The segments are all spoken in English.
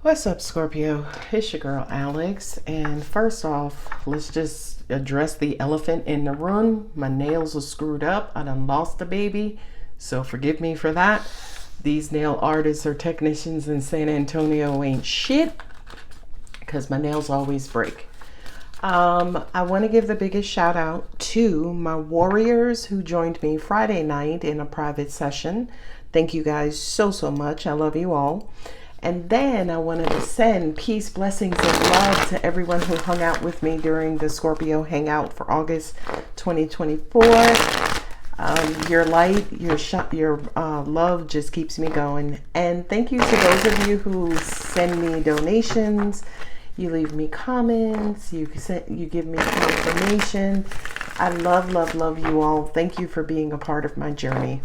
What's up, Scorpio? It's your girl, Alex. And first off, let's just address the elephant in the room. My nails are screwed up. I done lost a baby, so forgive me for that. These nail artists or technicians in San Antonio ain't shit, because my nails always break. I want to give the biggest shout out to my warriors who joined me Friday night in a private session. Thank you guys so much. I love you all. And then I wanted to send peace, blessings, and love to everyone who hung out with me during the Scorpio Hangout for August 2024. Your light, your love just keeps me going. And thank you to those of you who send me donations. You leave me comments. You give me confirmation. I love you all. Thank you for being a part of my journey.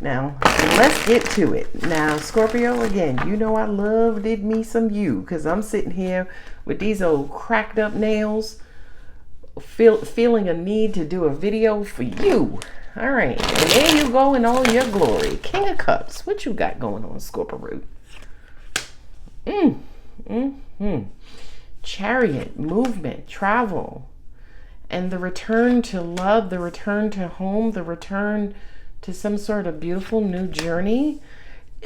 Now, let's get to it. Now, Scorpio, again, you know I loved me some you, because I'm sitting here with these old cracked up nails, feeling a need to do a video for you. All right, and there you go in all your glory. King of Cups, what you got going on, Scorpio? Chariot, movement, travel, and the return to love, the return to home, the return to some sort of beautiful new journey.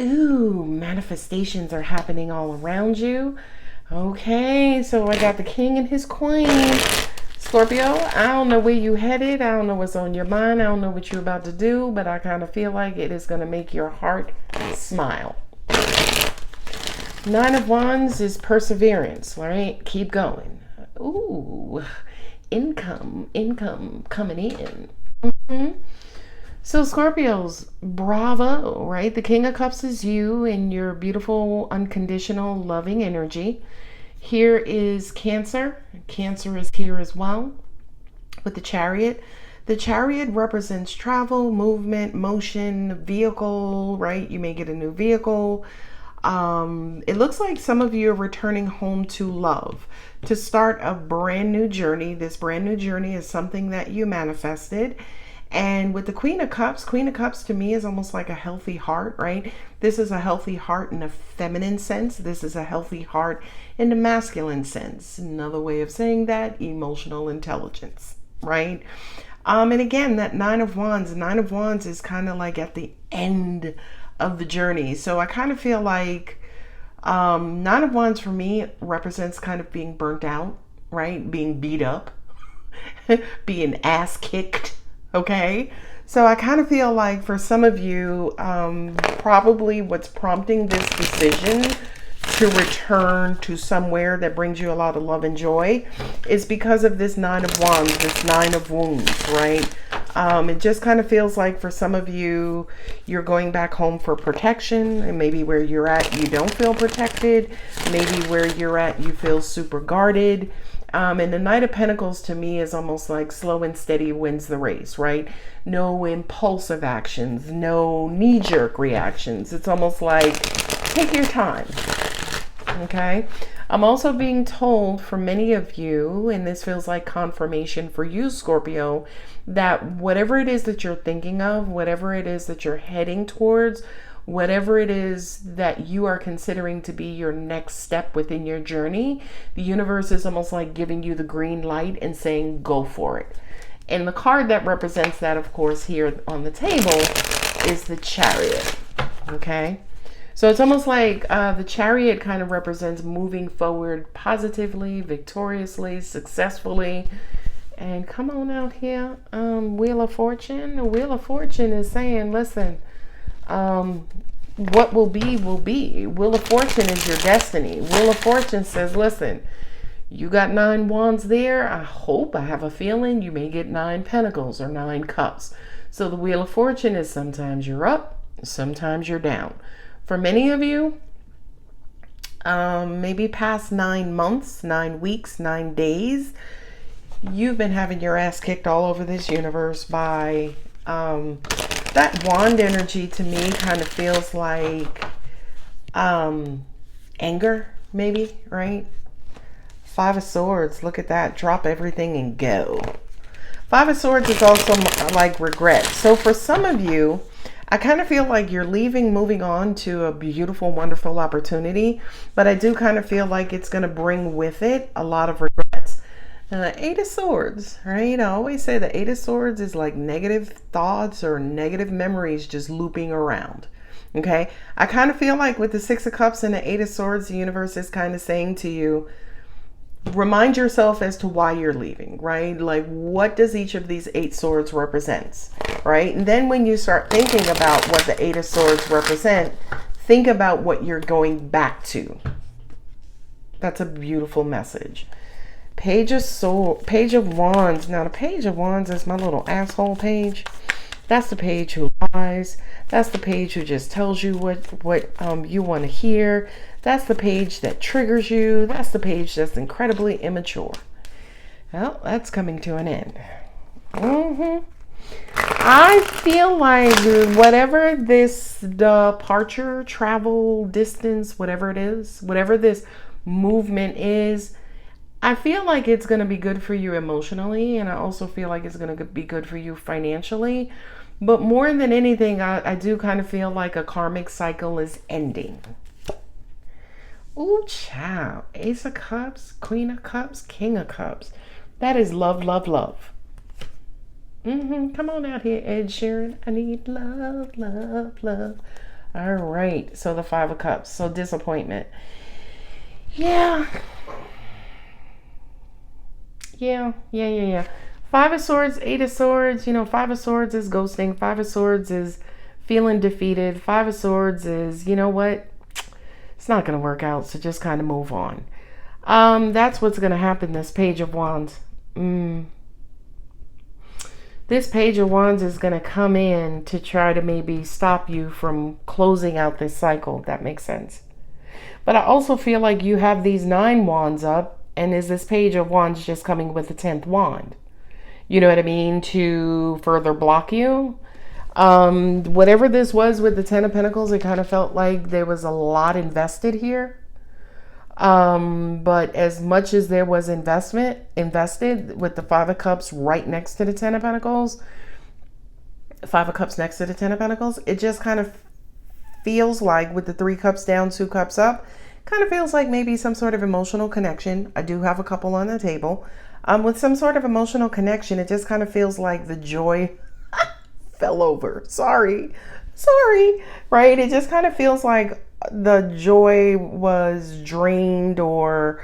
Ooh, manifestations are happening all around you. Okay, so I got the king and his queen. Scorpio, I don't know where you headed. I don't know what's on your mind. I don't know what you're about to do, but I kind of feel like it is going to make your heart smile. Nine of Wands is perseverance, right? Keep going. Ooh, income coming in. So Scorpios, bravo, right? The King of Cups is you and your beautiful, unconditional, loving energy. Here is Cancer. Cancer is here as well with the Chariot. The Chariot represents travel, movement, motion, vehicle, right? You may get a new vehicle. It looks like some of you are returning home to love, to start a brand new journey. This brand new journey is something that you manifested. And with the Queen of Cups to me is almost like a healthy heart, right? This is a healthy heart in a feminine sense. This is a healthy heart in the masculine sense. Another way of saying that, emotional intelligence, right? And again, that Nine of Wands is kind of like at the end of the journey. So I kind of feel like Nine of Wands for me represents kind of being burnt out, right? Being beat up, being ass kicked. Okay, so I kind of feel like for some of you, probably what's prompting this decision to return to somewhere that brings you a lot of love and joy is because of this Nine of Wands, this Nine of Wounds, right? It just kind of feels like for some of you, you're going back home for protection, and maybe where you're at, you don't feel protected. Maybe where you're at, you feel super guarded. And the Knight of Pentacles to me is almost like slow and steady wins the race, right? No impulsive actions, no knee-jerk reactions. It's almost like take your time, okay? I'm also being told for many of you, and this feels like confirmation for you, Scorpio, that whatever it is that you're thinking of, whatever it is that you're heading towards, whatever it is that you are considering to be your next step within your journey, the universe is almost like giving you the green light and saying, go for it. And the card that represents that, of course, here on the table is the Chariot, okay? So it's almost like the Chariot kind of represents moving forward positively, victoriously, successfully. And come on out here, Wheel of Fortune. The Wheel of Fortune is saying, listen, what will be, will be. Wheel of Fortune is your destiny. Wheel of Fortune says, listen, you got 9 wands there. I have a feeling you may get 9 pentacles or 9 cups. So the Wheel of Fortune is sometimes you're up, sometimes you're down. For many of you, maybe past 9 months, 9 weeks, 9 days, you've been having your ass kicked all over this universe by that wand energy. To me kind of feels like anger, maybe, right? 5 of Swords, look at that. Drop everything and go. 5 of Swords is also like regret. So for some of you, I kind of feel like you're leaving, moving on to a beautiful, wonderful opportunity, but I do kind of feel like it's going to bring with it a lot of regrets. Eight of Swords, right? I always say the Eight of Swords is like negative thoughts or negative memories just looping around. Okay? I kind of feel like with the Six of Cups and the Eight of Swords, the universe is kind of saying to you, remind yourself as to why you're leaving, right? Like, what does each of these Eight Swords represents, right? And then when you start thinking about what the Eight of Swords represent, think about what you're going back to. That's a beautiful message. Page of Wands. Now, the Page of Wands is my little asshole page. That's the page who lies. That's the page who just tells you what you want to hear. That's the page that triggers you. That's the page that's incredibly immature. Well, that's coming to an end. I feel like whatever this departure, travel, distance, whatever it is, whatever this movement is, I feel like it's going to be good for you emotionally, and I also feel like it's going to be good for you financially. But more than anything, I do kind of feel like a karmic cycle is ending. Ooh, child. Ace of Cups, Queen of Cups, King of Cups. That is love, love, love. Come on out here, Ed Sheeran. I need love, love, love. All right. So the Five of Cups. So disappointment. Yeah. Five of Swords, Eight of Swords. You know, Five of Swords is ghosting. Five of Swords is feeling defeated. Five of Swords is, you know what? It's not going to work out, so just kind of move on. That's what's going to happen, this Page of Wands. This Page of Wands is going to come in to try to maybe stop you from closing out this cycle. That makes sense. But I also feel like you have these 9 wands up, and is this Page of Wands just coming with the 10th wand? You know what I mean? To further block you. Whatever this was with the 10 of Pentacles, it kind of felt like there was a lot invested here. But as much as there was invested with the Five of Cups right next to the 10 of Pentacles, Five of Cups next to the 10 of Pentacles, it just kind of feels like with the 3 cups down, 2 cups up, kind of feels like maybe some sort of emotional connection. I do have a couple on the table. With some sort of emotional connection, it just kind of feels like the joy fell over. Sorry, right? It just kind of feels like the joy was drained or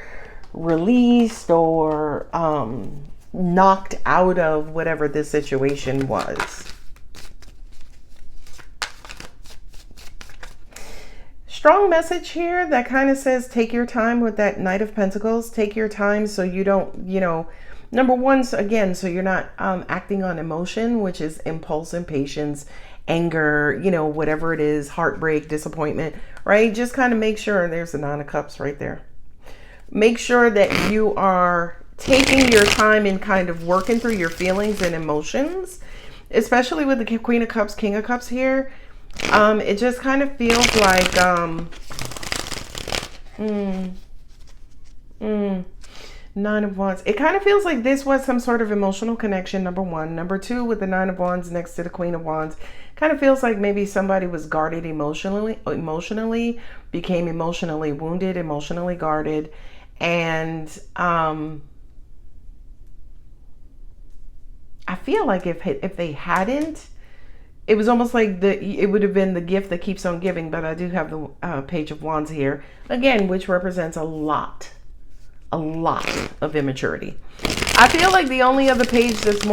released or knocked out of whatever this situation was. Strong message here that kind of says take your time with that Knight of Pentacles. Take your time so you don't, number one, so again, so you're not acting on emotion, which is impulse, impatience, anger, whatever it is, heartbreak, disappointment, right? Just kind of make sure, there's the 9 of Cups right there. Make sure that you are taking your time and kind of working through your feelings and emotions, especially with the Queen of Cups, King of Cups here. It just kind of feels like, Nine of Wands. It kind of feels like this was some sort of emotional connection, number one. Number two, with the 9 of Wands next to the Queen of Wands, kind of feels like maybe somebody was guarded emotionally, became emotionally wounded, emotionally guarded. And, I feel like if they hadn't, it was almost like it would have been the gift that keeps on giving. But I do have the Page of Wands here again, which represents a lot of immaturity. I feel like the only other page that's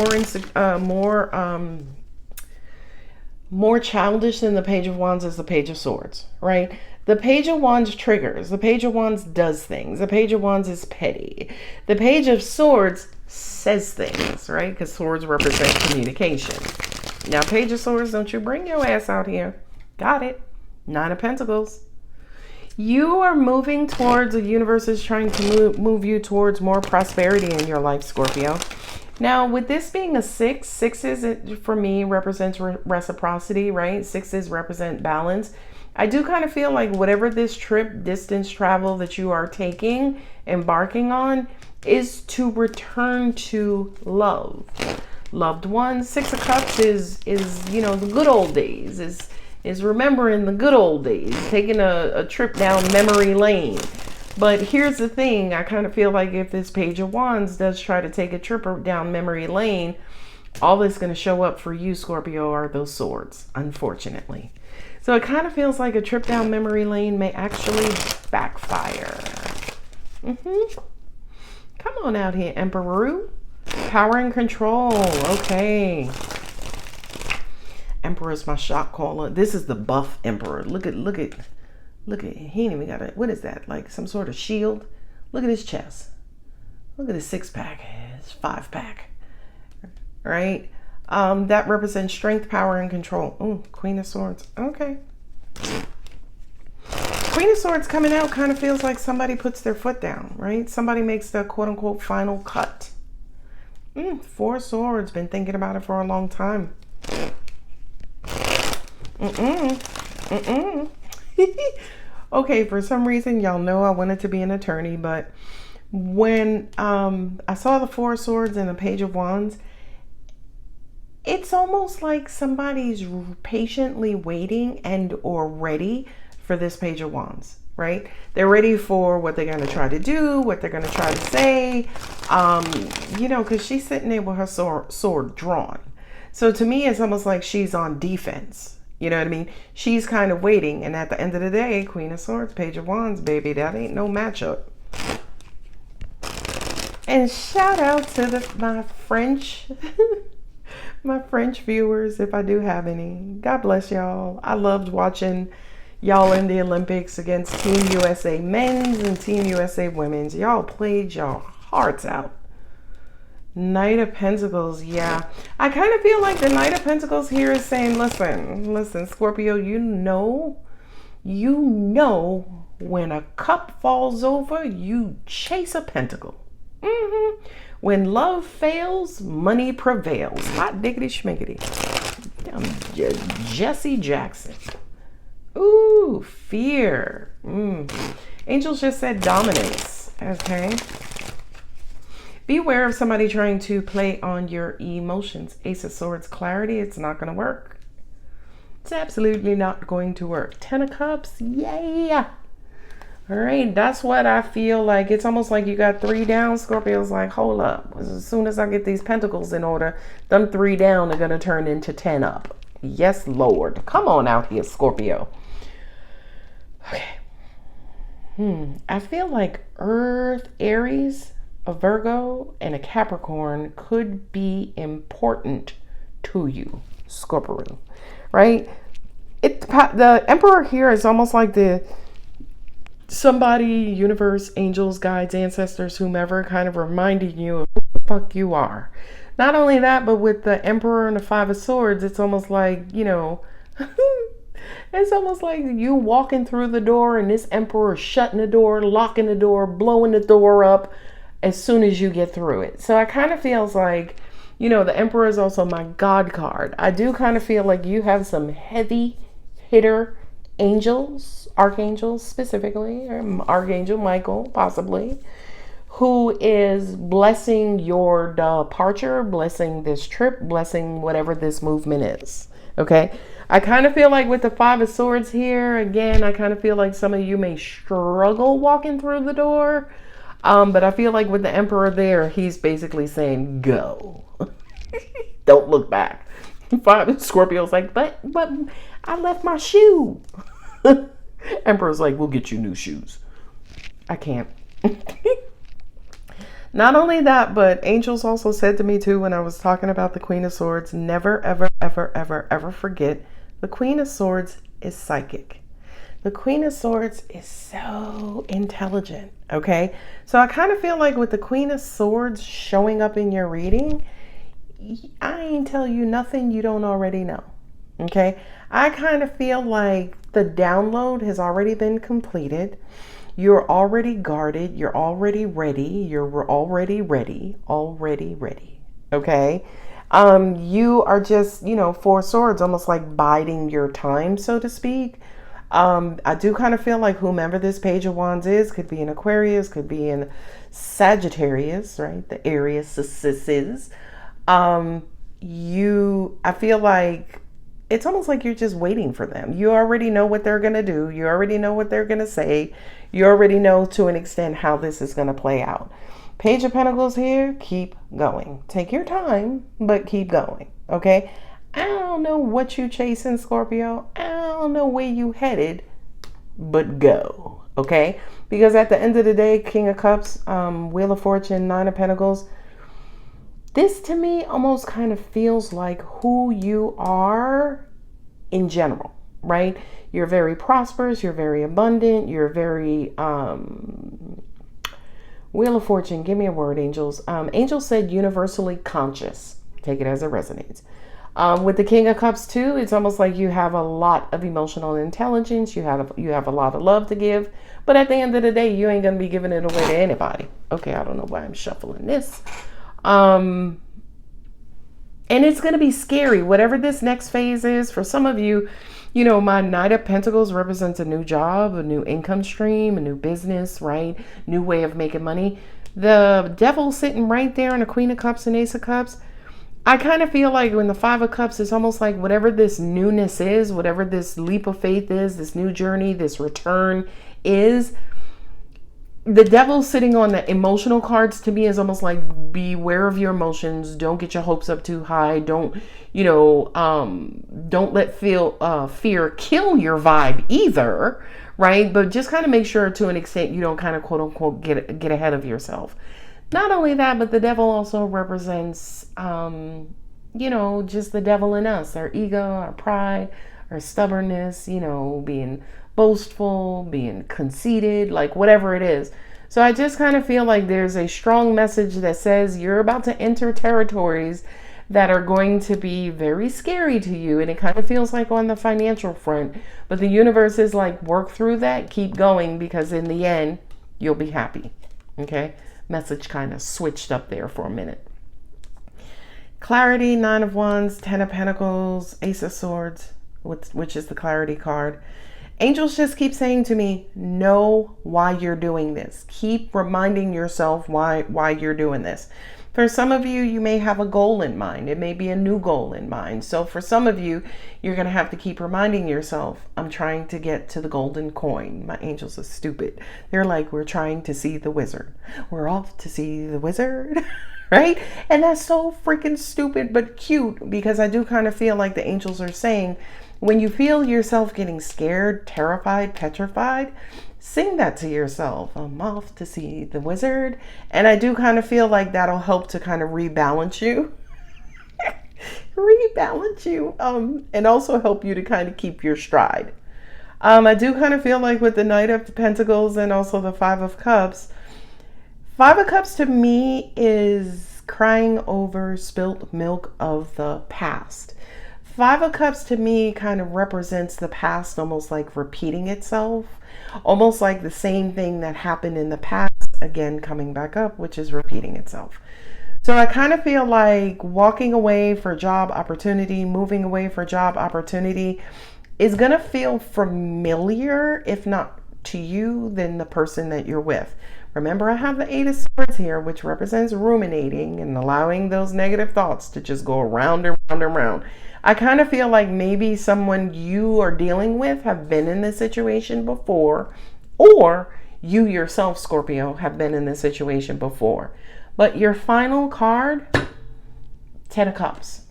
more childish than the Page of Wands is the Page of Swords, right? The Page of Wands triggers. The Page of Wands does things. The Page of Wands is petty. The Page of Swords says things, right? Because swords represent communication. Now, Page of Swords, don't you bring your ass out here. Got it. 9 of Pentacles. You are moving towards, the universe is trying to move you towards more prosperity in your life, Scorpio. Now, with this being a 6, 6s for me represents reciprocity, right? 6s represent balance. I do kind of feel like whatever this trip, distance travel that you are taking, embarking on, is to return to love. loved ones. Six of Cups is you know, the good old days, is remembering the good old days, taking a trip down memory lane. But here's the thing, I kind of feel like if this Page of Wands does try to take a trip down memory lane, all that's going to show up for you, Scorpio, are those swords, unfortunately. So it kind of feels like a trip down memory lane may actually backfire. Come on out here, Emperor. Power and control. Okay. Emperor's my shot caller. This is the buff Emperor. Look at he ain't even got it. What is that? Like some sort of shield? Look at his chest. Look at his 6-pack. His 5-pack. Right? That represents strength, power, and control. Oh, Queen of Swords. Okay. Queen of Swords coming out kind of feels like somebody puts their foot down, right? Somebody makes the quote-unquote final cut. 4 Swords. Been thinking about it for a long time. Okay, for some reason, y'all know I wanted to be an attorney, but when I saw the 4 Swords and the Page of Wands, it's almost like somebody's patiently waiting and or ready for this Page of Wands, right? They're ready for what they're going to try to do, what they're going to try to say, you know, because she's sitting there with her sword drawn. So to me, it's almost like she's on defense. You know what I mean? She's kind of waiting. And at the end of the day, Queen of Swords, Page of Wands, baby, that ain't no matchup. And shout out to my French my French viewers, if I do have any. God bless y'all. I loved watching y'all in the Olympics against Team USA men's and Team USA women's. Y'all played y'all hearts out. Knight of Pentacles, yeah. I kind of feel like the Knight of Pentacles here is saying, listen, Scorpio, you know when a cup falls over, you chase a pentacle. When love fails, money prevails. Hot diggity schmiggity. Jesse Jackson. Ooh, fear. Angels just said dominance. Okay. Beware of somebody trying to play on your emotions. Ace of Swords, clarity. It's not going to work. It's absolutely not going to work. 10 of Cups. Yeah. All right. That's what I feel like. It's almost like you got 3 down. Scorpio's like, hold up. As soon as I get these pentacles in order, them 3 down are going to turn into 10 up. Yes, Lord. Come on out here, Scorpio. Okay. I feel like Earth, Aries, a Virgo, and a Capricorn could be important to you, Scorpio, right? The Emperor here is almost like somebody, universe, angels, guides, ancestors, whomever, kind of reminding you of who the fuck you are. Not only that, but with the Emperor and the 5 of Swords, it's almost like, you know, it's almost like you walking through the door and this Emperor shutting the door, locking the door, blowing the door up as soon as you get through it. So I kind of feels like, you know, the Emperor is also my God card. I do kind of feel like you have some heavy hitter angels, archangels specifically, or Archangel Michael possibly, who is blessing your departure, blessing this trip, blessing whatever this movement is. Okay. I kind of feel like with the 5 of Swords here, again, I kind of feel like some of you may struggle walking through the door. But I feel like with the Emperor there, he's basically saying, go. Don't look back. 5 Scorpio's like, but I left my shoe. Emperor's like, we'll get you new shoes. I can't. Not only that, but angels also said to me too, when I was talking about the Queen of Swords, never, ever, ever, ever, ever forget the Queen of Swords is psychic. The Queen of Swords is so intelligent, okay? So I kind of feel like with the Queen of Swords showing up in your reading, I ain't tell you nothing you don't already know, okay? I kind of feel like the download has already been completed. You're already guarded. You're already ready. You're already ready. Already ready, okay? You are just, you know, 4 Swords, almost like biding your time, so to speak. I do kind of feel like whomever this Page of Wands is, could be an Aquarius, could be an Sagittarius, right? The Aries is. I feel like it's almost like you're just waiting for them. You already know what they're going to do. You already know what they're going to say. You already know to an extent how this is going to play out. Page of Pentacles here, keep going. Take your time, but keep going, okay? I don't know what you chasing, Scorpio. I don't know where you headed, but go, okay? Because at the end of the day, King of Cups, Wheel of Fortune, Nine of Pentacles, this to me almost kind of feels like who you are in general, right? You're very prosperous, you're very abundant, you're very Wheel of Fortune, give me a word, angels. Angels said universally conscious. Take it as it resonates. With the King of Cups too, it's almost like you have a lot of emotional intelligence. You have a lot of love to give, but at the end of the day, you ain't gonna be giving it away to anybody. Okay, I don't know why I'm shuffling this. And it's gonna be scary. Whatever this next phase is for some of you, you know, my Knight of Pentacles represents a new job, a new income stream, a new business, right? New way of making money. The Devil sitting right there, and the Queen of Cups and Ace of Cups. I kind of feel like when the Five of Cups, it's almost like whatever this newness is, whatever this leap of faith is, this new journey, this return is, the Devil sitting on the emotional cards to me is almost like beware of your emotions. Don't get your hopes up too high. Don't, don't let fear kill your vibe either, right? But just kind of make sure to an extent you don't kind of quote unquote get ahead of yourself. Not only that, but the Devil also represents, just the devil in us, our ego, our pride, our stubbornness, being boastful, being conceited, like whatever it is. So I just kind of feel like there's a strong message that says you're about to enter territories that are going to be very scary to you. And it kind of feels like on the financial front, but the universe is like, work through that, keep going, because in the end, you'll be happy. Okay. Message kind of switched up there for a minute. Clarity, Nine of Wands, Ten of Pentacles, Ace of Swords, which is the clarity card. Angels just keep saying to me, know why you're doing this. Keep reminding yourself why you're doing this. For some of you, you may have a goal in mind. It may be a new goal in mind. So for some of you, you're going to have to keep reminding yourself, I'm trying to get to the golden coin. My angels are stupid. They're like, we're trying to see the wizard. We're off to see the wizard, right? And that's so freaking stupid, but cute, because I do kind of feel like the angels are saying, when you feel yourself getting scared, terrified, petrified, sing that to yourself. I'm off to see the wizard. And I do kind of feel like that'll help to kind of rebalance you. Rebalance you. And also help you to kind of keep your stride. I do kind of feel like with the Knight of Pentacles and also the Five of Cups. Five of Cups to me is crying over spilt milk of the past. Five of Cups to me kind of represents the past almost like repeating itself. Almost like the same thing that happened in the past, again, coming back up, which is repeating itself. So I kind of feel like walking away for job opportunity, moving away for job opportunity is going to feel familiar, if not to you, than the person that you're with. Remember, I have the Eight of Swords here, which represents ruminating and allowing those negative thoughts to just go around and round and round. I kind of feel like maybe someone you are dealing with have been in this situation before, or you yourself, Scorpio, have been in this situation before. But your final card, Ten of Cups.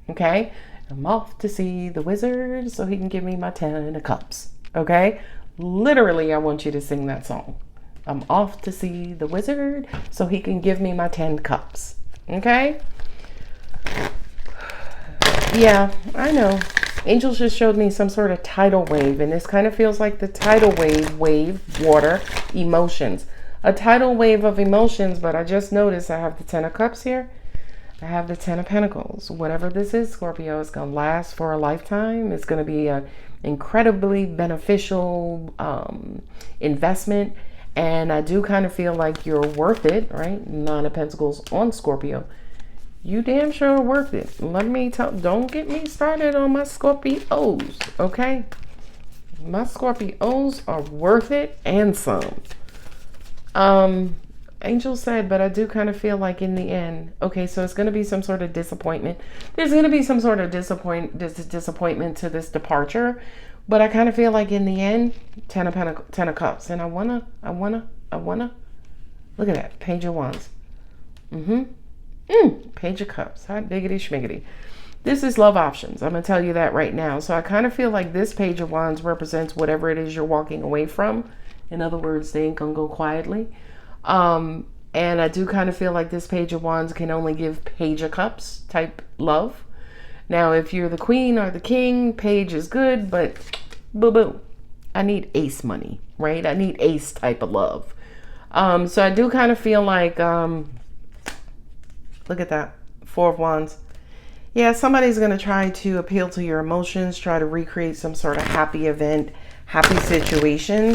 Okay? I'm off to see the wizard so he can give me my 10 of cups. Okay? Literally, I want you to sing that song. I'm off to see the wizard so he can give me my 10 cups. Okay? Yeah, I know. Angels just showed me some sort of tidal wave, and this kind of feels like the tidal wave, water, emotions. A tidal wave of emotions, but I just noticed I have the Ten of Cups here. I have the Ten of Pentacles. Whatever this is, Scorpio, it's going to last for a lifetime. It's going to be an incredibly beneficial investment, and I do kind of feel like you're worth it, right? Nine of Pentacles on Scorpio. You damn sure worth it. Let me tell, don't get me started on my Scorpios, okay? My Scorpios are worth it and some. Angel said, but I do kind of feel like in the end, okay, so it's going to be some sort of disappointment. There's going to be some sort of disappointment to this departure, but I kind of feel like in the end, Ten of Cups, and I wanna, look at that, Page of Wands. Page of Cups, hot diggity schmiggity. This is love options. I'm going to tell you that right now. So I kind of feel like this Page of Wands represents whatever it is you're walking away from. In other words, they ain't going to go quietly. And I do kind of feel like this Page of Wands can only give Page of Cups type love. Now, if you're the queen or the king, Page is good, but boo-boo. I need ace money, right? I need ace type of love. So I do kind of feel like, look at that, Four of Wands. Yeah, somebody's going to try to appeal to your emotions, try to recreate some sort of happy event, happy situation.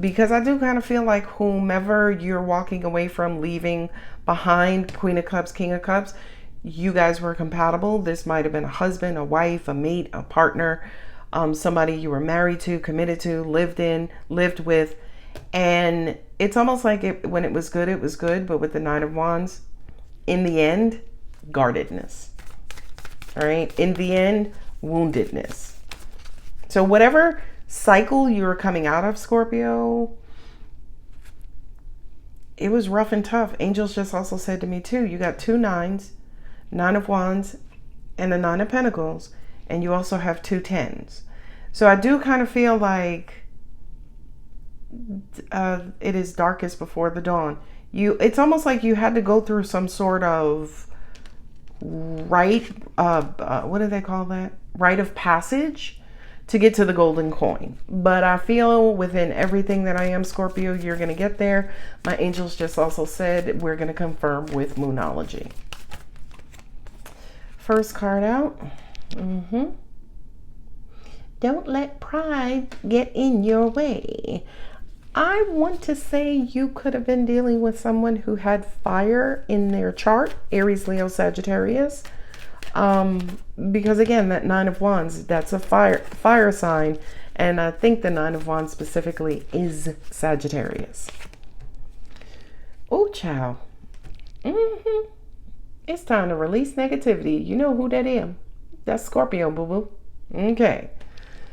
Because I do kind of feel like whomever you're walking away from, leaving behind, Queen of Cups, King of Cups, you guys were compatible. This might have been a husband, a wife, a mate, a partner, somebody you were married to, committed to, lived with. And it's almost like when it was good. But with the Nine of Wands, in the end, guardedness. All right. In the end, woundedness. So whatever cycle you're coming out of, Scorpio, it was rough and tough. Angels just also said to me too, you got two nines, Nine of Wands and the Nine of Pentacles, and you also have two tens. So I do kind of feel like it is darkest before the dawn. It's almost like you had to go through some sort of what do they call that? Rite of passage to get to the golden coin. But I feel within everything that I am, Scorpio, you're going to get there. My angels just also said we're going to confirm with Moonology. First card out. Don't let pride get in your way. I want to say you could have been dealing with someone who had fire in their chart, Aries, Leo, Sagittarius. Because again, that Nine of Wands, that's a fire sign. And I think the Nine of Wands specifically is Sagittarius. Oh, child. It's time to release negativity. You know who that is. That's Scorpio, boo-boo. Okay.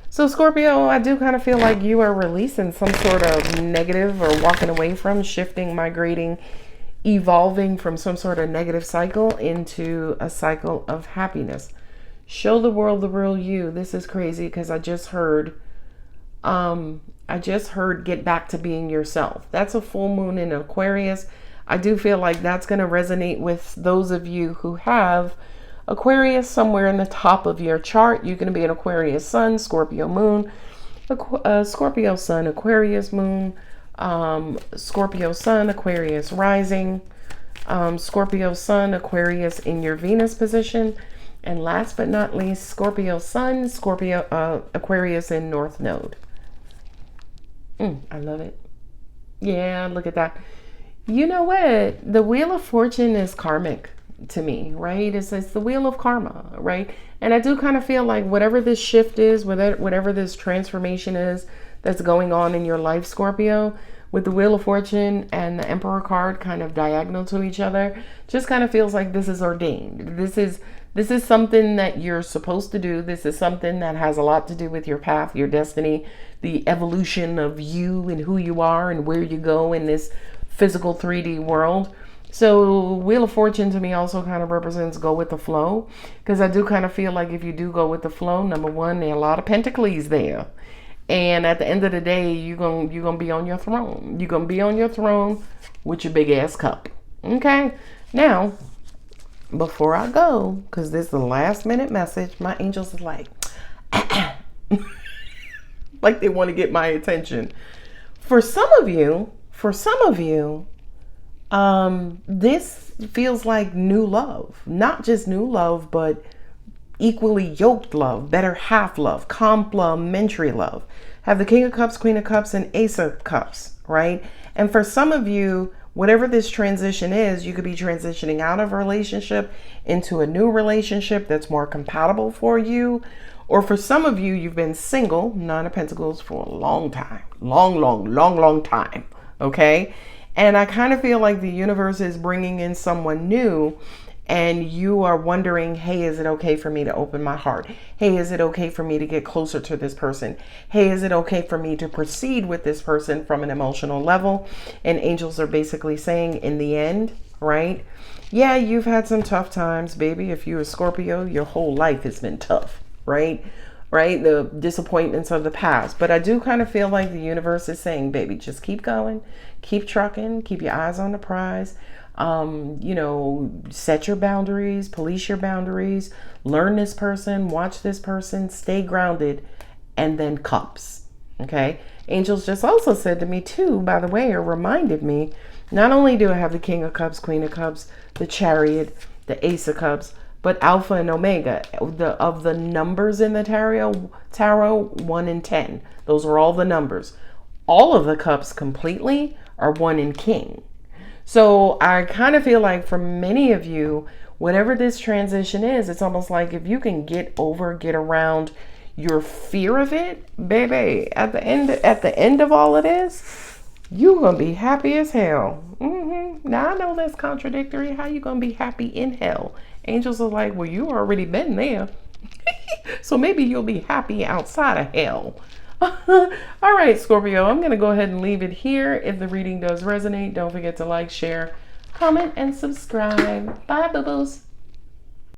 So Scorpio, I do kind of feel like you are releasing some sort of negative or walking away from, shifting, migrating, evolving from some sort of negative cycle into a cycle of happiness. Show the world the real you. This is crazy because I just heard get back to being yourself. That's a full moon in Aquarius. I do feel like that's going to resonate with those of you who have Aquarius somewhere in the top of your chart. You're going to be an Aquarius sun, Scorpio moon, Scorpio sun, Aquarius moon, Scorpio sun, Aquarius rising, Scorpio sun, Aquarius in your Venus position, and last but not least, Scorpio sun, Aquarius in North Node. I love it. Yeah, look at that. You know what? The Wheel of Fortune is karmic to me, right? It's the wheel of karma, right? And I do kind of feel like whatever this shift is, whatever this transformation is that's going on in your life, Scorpio, with the Wheel of Fortune and the Emperor card kind of diagonal to each other, just kind of feels like this is ordained. This is something that you're supposed to do. This is something that has a lot to do with your path, your destiny, the evolution of you and who you are and where you go in this physical 3D world. So Wheel of Fortune to me also kind of represents go with the flow, because I do kind of feel like if you do go with the flow, number one, there are a lot of pentacles there. And at the end of the day, you're gonna be on your throne. You're gonna be on your throne with your big ass cup. Okay? Now, before I go, because this is the last minute message, my angels is like, like they want to get my attention. For some of you, this feels like new love. Not just new love, but equally yoked love, better half love, complementary love. Have the King of Cups, Queen of Cups, and Ace of Cups, right? And for some of you, whatever this transition is, you could be transitioning out of a relationship into a new relationship that's more compatible for you. Or for some of you, you've been single, Nine of Pentacles, for a long time. Long time. Okay? And I kind of feel like the universe is bringing in someone new, and you are wondering, hey, is it okay for me to open my heart? Hey, is it okay for me to get closer to this person? Hey, is it okay for me to proceed with this person from an emotional level? And angels are basically saying, in the end, right? Yeah, you've had some tough times, baby. If you're a Scorpio, your whole life has been tough, right? Right? The disappointments of the past. But I do kind of feel like the universe is saying, baby, just keep going, keep trucking, keep your eyes on the prize. You know, set your boundaries, police your boundaries, learn this person, watch this person, stay grounded, and then cups. Okay. Angels just also said to me too, by the way, or reminded me, not only do I have the King of Cups, Queen of Cups, the Chariot, the Ace of Cups, but Alpha and Omega, of the numbers in the tarot, 1 and 10. Those are all the numbers. All of the cups completely are 1 in King. So I kind of feel like for many of you, whatever this transition is, it's almost like if you can get around your fear of it, baby, at the end of all of this, you're going to be happy as hell. Now I know that's contradictory. How you going to be happy in hell? Angels are like, well, you already been there. So maybe you'll be happy outside of hell. All right, Scorpio, I'm going to go ahead and leave it here. If the reading does resonate, don't forget to like, share, comment, and subscribe. Bye, boo-boos.